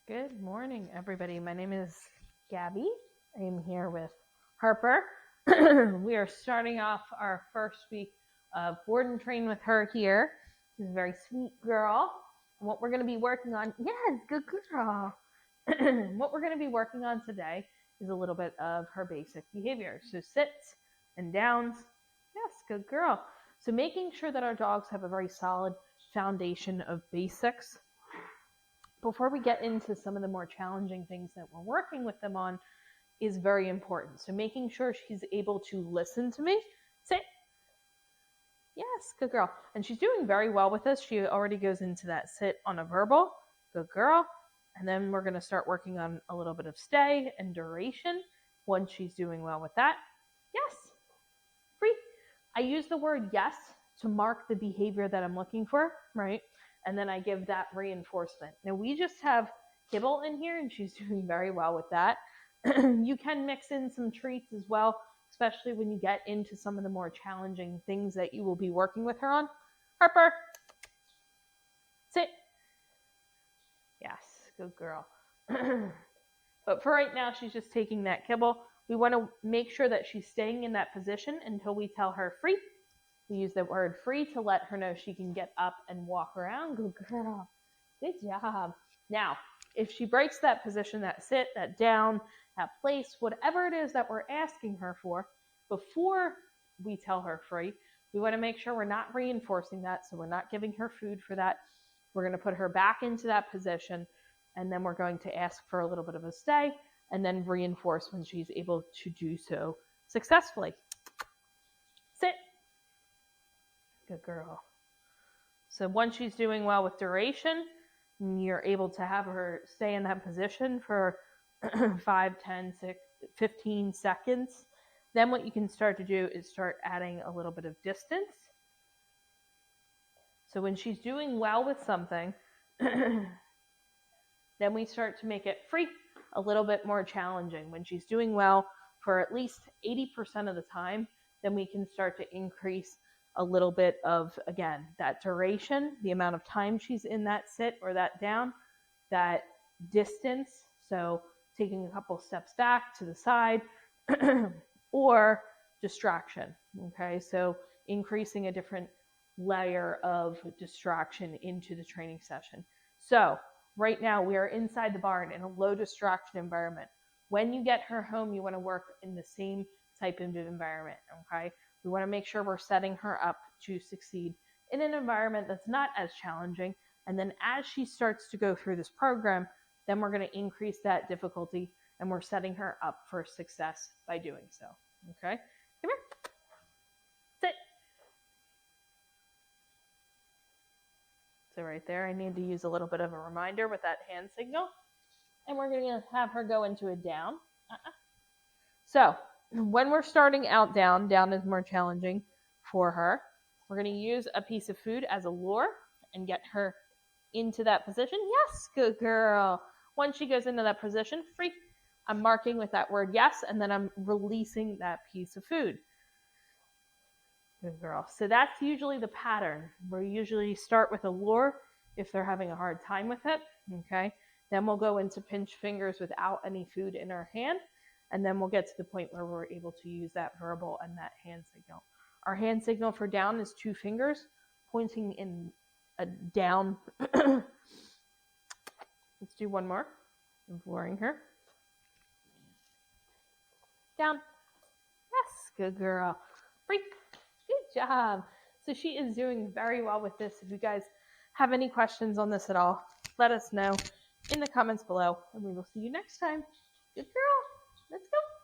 Good morning, everybody. My name is Gabby. I am here with Harper. We are starting off our first week of board and train with her here. She's a very sweet girl. And what we're going to be working on, yes, good girl. What we're going to be working on today is a little bit of her basic behavior. So sits and downs. Yes, good girl. So making sure that our dogs have a very solid foundation of basics. Before we get into some of the more challenging things that we're working with them on is very important. So making sure she's able to listen to me. Sit. Yes, good girl. And she's doing very well with this. She already goes into that sit on a verbal. Good girl. And then we're going to start working on a little bit of stay and duration once she's doing well with that. Yes. Free. I use the word yes to mark the behavior that I'm looking for, right? And then I give that reinforcement. Now we just have kibble in here and she's doing very well with that. You can mix in some treats as well, especially when you get into some of the more challenging things that you will be working with her on. Harper, sit. Yes, good girl. But for right now, she's just taking that kibble. We want to make sure that she's staying in that position until we tell her free. We use the word free to let her know she can get up and walk around. Good girl. Good job. Now, if she breaks that position, that sit, that down, that place, whatever it is that we're asking her for, before we tell her free, we want to make sure we're not reinforcing that. So we're not giving her food for that. We're going to put her back into that position. And then we're going to ask for a little bit of a stay and then reinforce when she's able to do so successfully. Sit. Good girl. So once she's doing well with duration, you're able to have her stay in that position for 5, 10, 15 seconds. Then what you can start to do is start adding a little bit of distance. So when she's doing well with something, then we start to make it free, a little bit more challenging. When she's doing well for at least 80% of the time, then we can start to increase a little bit of, again, that duration, the amount of time she's in that sit or that down, that distance, so taking a couple steps back to the side, or distraction, okay? So increasing a different layer of distraction into the training session. So right now we are inside the barn in a low distraction environment. When you get her home, you want to work in the same type of environment, okay? We want to make sure we're setting her up to succeed in an environment that's not as challenging. And then as she starts to go through this program, then we're going to increase that difficulty and we're setting her up for success by doing so. Okay? Come here. Sit. So right there, I need to use a little bit of a reminder with that hand signal. And we're going to have her go into a down. So when we're starting out down is more challenging for her. We're going to use a piece of food as a lure and get her into that position. Yes, good girl. Once she goes into that position, free. I'm marking with that word yes, and then I'm releasing that piece of food. Good girl. So that's usually the pattern. We usually start with a lure if they're having a hard time with it. Okay. Then we'll go into pinch fingers without any food in our hand. And then we'll get to the point where we're able to use that verbal and that hand signal. Our hand signal for down is 2 fingers pointing in a down. Let's do one more. I'm luring her. Down. Yes, good girl. Free. Good job. So she is doing very well with this. If you guys have any questions on this at all, let us know in the comments below. And we will see you next time. Good girl. Let's go.